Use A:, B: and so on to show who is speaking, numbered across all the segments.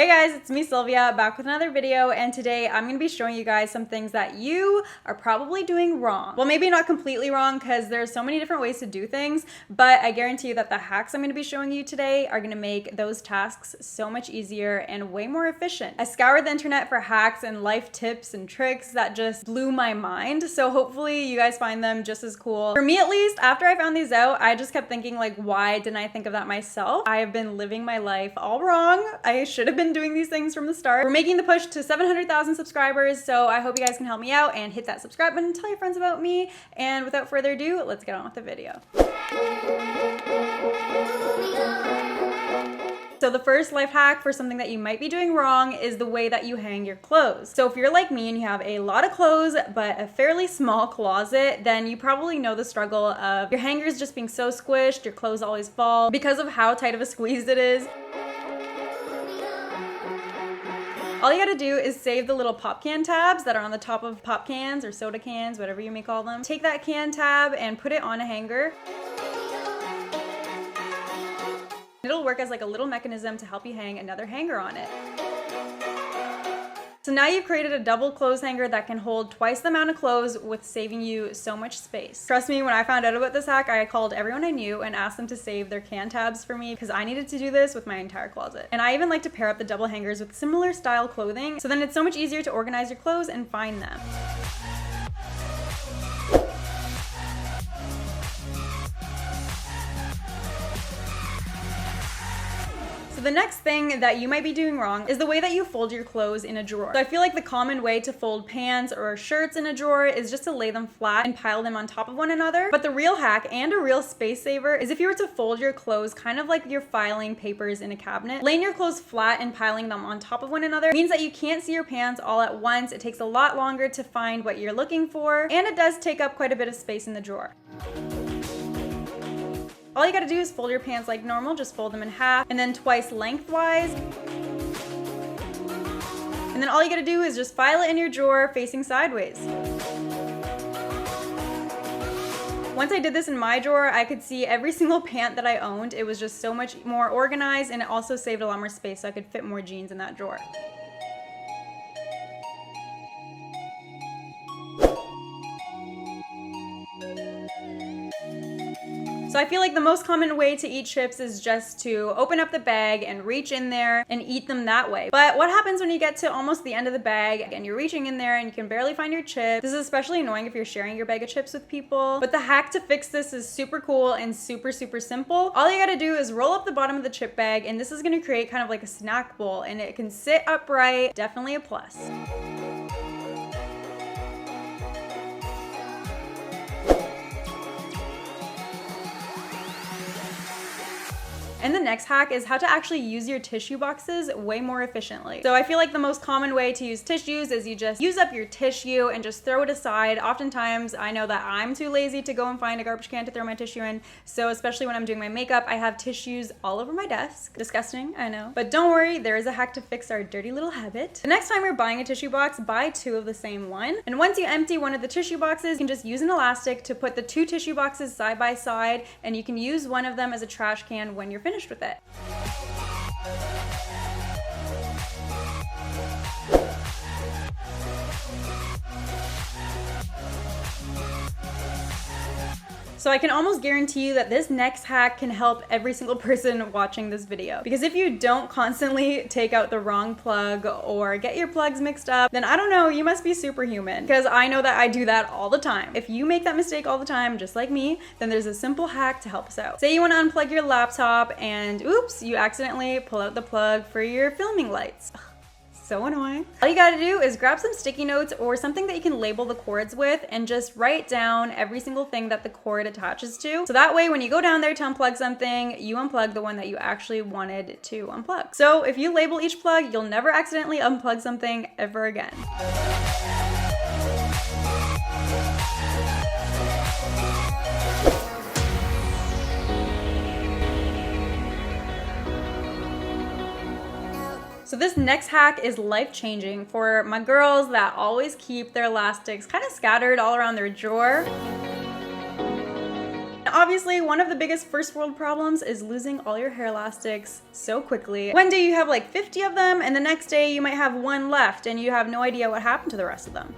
A: Hey guys, it's me Sylvia, back with another video, and today I'm going to be showing you guys some things that you are probably doing wrong. Well, maybe not completely wrong because there's so many different ways to do things, but I guarantee you that the hacks I'm going to be showing you today are going to make those tasks so much easier and way more efficient. I scoured the internet for hacks and life tips and tricks that just blew my mind, so hopefully you guys find them just as cool. For me at least, after I found these out, I just kept thinking like, why didn't I think of that myself? I have been living my life all wrong. I should have been doing these things from the start. We're making the push to 700,000 subscribers, so I hope you guys can help me out and hit that subscribe button, tell your friends about me, and without further ado, let's get on with the video. So the first life hack for something that you might be doing wrong is the way that you hang your clothes. So if you're like me and you have a lot of clothes but a fairly small closet, then you probably know the struggle of your hangers just being so squished, your clothes always fall because of how tight of a squeeze it is. All you gotta do is save the little pop can tabs that are on the top of pop cans or soda cans, whatever you may call them. Take that can tab and put it on a hanger. It'll work as like a little mechanism to help you hang another hanger on it. So now you've created a double clothes hanger that can hold twice the amount of clothes with saving you so much space. Trust me, when I found out about this hack, I called everyone I knew and asked them to save their can tabs for me because I needed to do this with my entire closet. And I even like to pair up the double hangers with similar style clothing, so then it's so much easier to organize your clothes and find them. The next thing that you might be doing wrong is the way that you fold your clothes in a drawer. So I feel like the common way to fold pants or shirts in a drawer is just to lay them flat and pile them on top of one another. But the real hack and a real space saver is if you were to fold your clothes kind of like you're filing papers in a cabinet. Laying your clothes flat and piling them on top of one another means that you can't see your pants all at once. It takes a lot longer to find what you're looking for, and it does take up quite a bit of space in the drawer. All you gotta do is fold your pants like normal, just fold them in half and then twice lengthwise. And then all you gotta do is just file it in your drawer facing sideways. Once I did this in my drawer, I could see every single pant that I owned. It was just so much more organized, and it also saved a lot more space so I could fit more jeans in that drawer. So I feel like the most common way to eat chips is just to open up the bag and reach in there and eat them that way. But what happens when you get to almost the end of the bag and you're reaching in there and you can barely find your chips? This is especially annoying if you're sharing your bag of chips with people. But the hack to fix this is super cool and super simple. All you gotta do is roll up the bottom of the chip bag, and this is gonna create kind of like a snack bowl, and it can sit upright. Definitely a plus. And the next hack is how to actually use your tissue boxes way more efficiently. So I feel like the most common way to use tissues is you just use up your tissue and just throw it aside. Oftentimes, I know that I'm too lazy to go and find a garbage can to throw my tissue in. So especially when I'm doing my makeup, I have tissues all over my desk. Disgusting, I know. But don't worry, there is a hack to fix our dirty little habit. The next time you're buying a tissue box, buy two of the same one. And once you empty one of the tissue boxes, you can just use an elastic to put the two tissue boxes side by side, and you can use one of them as a trash can when you're finished with it. So I can almost guarantee you that this next hack can help every single person watching this video. Because if you don't constantly take out the wrong plug or get your plugs mixed up, then I don't know, you must be superhuman. Because I know that I do that all the time. If you make that mistake all the time, just like me, then there's a simple hack to help us out. Say you want to unplug your laptop and oops, you accidentally pull out the plug for your filming lights. So annoying. All you gotta do is grab some sticky notes or something that you can label the cords with and just write down every single thing that the cord attaches to. So that way when you go down there to unplug something, you unplug the one that you actually wanted to unplug. So if you label each plug, you'll never accidentally unplug something ever again. So this next hack is life-changing for my girls that always keep their elastics kind of scattered all around their drawer. obviously, one of the biggest first world problems is losing all your hair elastics so quickly. One day you have like 50 of them, and the next day you might have one left, and you have no idea what happened to the rest of them.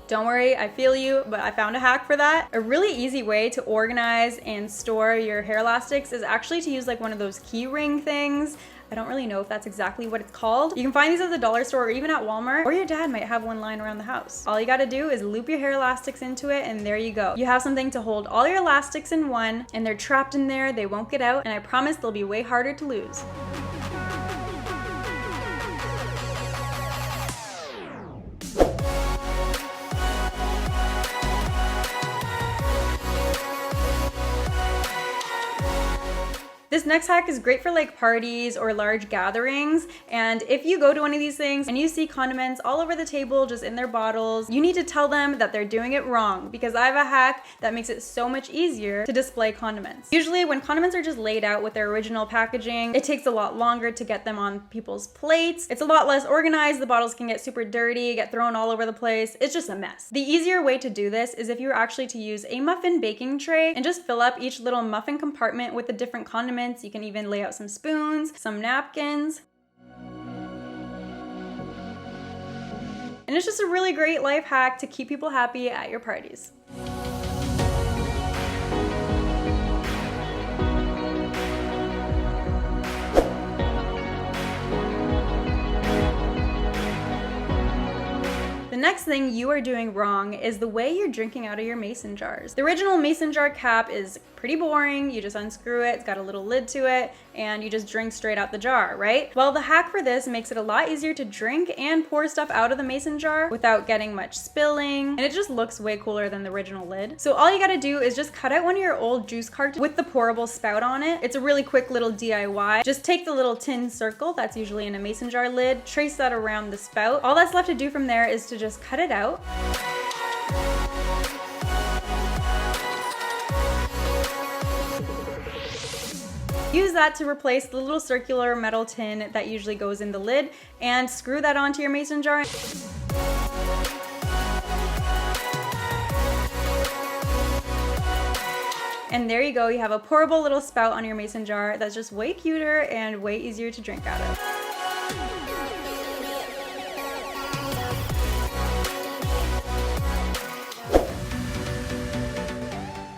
A: Don't worry, I feel you, but I found a hack for that. A really easy way to organize and store your hair elastics is actually to use like one of those key ring things. I don't really know if that's exactly what it's called. You can find these at the dollar store or even at Walmart, or your dad might have one lying around the house. All you gotta do is loop your hair elastics into it, and there you go. You have something to hold all your elastics in one, and they're trapped in there, they won't get out, and I promise they'll be way harder to lose. This next hack is great for like parties or large gatherings, and if you go to one of these things and you see condiments all over the table just in their bottles, you need to tell them that they're doing it wrong, because I have a hack that makes it so much easier to display condiments. Usually when condiments are just laid out with their original packaging, it takes a lot longer to get them on people's plates. It's a lot less organized, the bottles can get super dirty, get thrown all over the place. It's just a mess. The easier way to do this is if you were actually to use a muffin baking tray and just fill up each little muffin compartment with the different condiments. You can even lay out some spoons, some napkins. And it's just a really great life hack to keep people happy at your parties. The next thing you are doing wrong is the way you're drinking out of your mason jars. The original mason jar cap is pretty boring. You just unscrew it, it's got a little lid to it, and you just drink straight out the jar, right? Well, the hack for this makes it a lot easier to drink and pour stuff out of the mason jar without getting much spilling, and it just looks way cooler than the original lid. So all you gotta do is just cut out one of your old juice cartons with the pourable spout on it. It's a really quick little DIY. Just take the little tin circle that's usually in a mason jar lid, trace that around the spout. All that's left to do from there is to just cut it out. Use that to replace the little circular metal tin that usually goes in the lid, and screw that onto your mason jar. And there you go, you have a pourable little spout on your mason jar that's just way cuter and way easier to drink out of.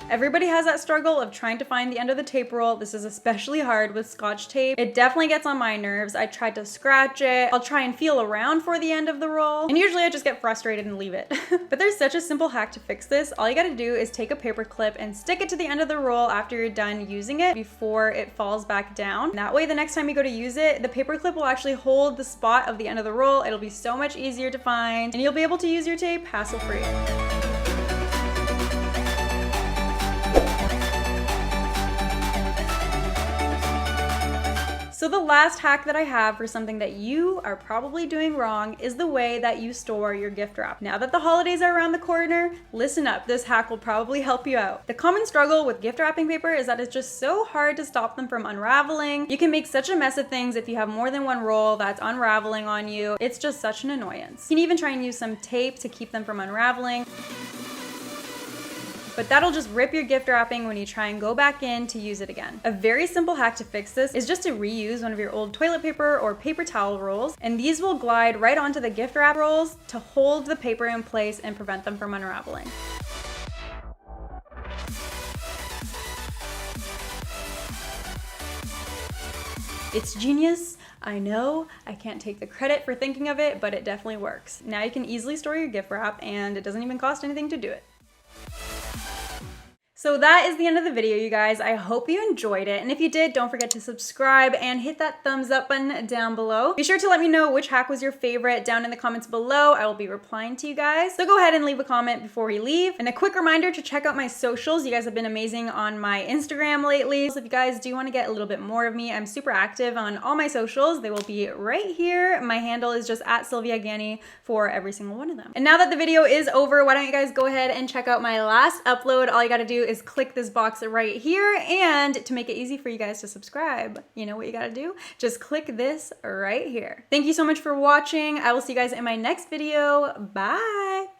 A: Everybody has that struggle of trying to find the end of the tape roll. This is especially hard with Scotch tape. It definitely gets on my nerves. I tried to scratch it. I'll try and feel around for the end of the roll, and usually I just get frustrated and leave it. But there's such a simple hack to fix this. All you gotta do is take a paper clip and stick it to the end of the roll after you're done using it before it falls back down. That way, the next time you go to use it, the paper clip will actually hold the spot of the end of the roll. It'll be so much easier to find, and you'll be able to use your tape hassle-free. So the last hack that I have for something that you are probably doing wrong is the way that you store your gift wrap. Now that the holidays are around the corner, listen up, this hack will probably help you out. The common struggle with gift wrapping paper is that it's just so hard to stop them from unraveling. You can make such a mess of things if you have more than one roll that's unraveling on you. It's just such an annoyance. You can even try and use some tape to keep them from unraveling. But that'll just rip your gift wrapping when you try and go back in to use it again. A very simple hack to fix this is just to reuse one of your old toilet paper or paper towel rolls, and these will glide right onto the gift wrap rolls to hold the paper in place and prevent them from unraveling. It's genius. I know, I can't take the credit for thinking of it, but it definitely works. Now you can easily store your gift wrap, and it doesn't even cost anything to do it. So that is the end of the video, you guys. I hope you enjoyed it, and if you did, don't forget to subscribe and hit that thumbs up button down below. Be sure to let me know which hack was your favorite down in the comments below. I will be replying to you guys. So go ahead and leave a comment before we leave. And a quick reminder to check out my socials. You guys have been amazing on my Instagram lately. So if you guys do want to get a little bit more of me, I'm super active on all my socials. They will be right here. My handle is just at Sylvia Gani for every single one of them. And now that the video is over, why don't you guys go ahead and check out my last upload. All you gotta do is click this box right here, and to make it easy for you guys to subscribe, you know what you gotta do? Just click this right here. Thank you so much for watching. I will see you guys in my next video. Bye.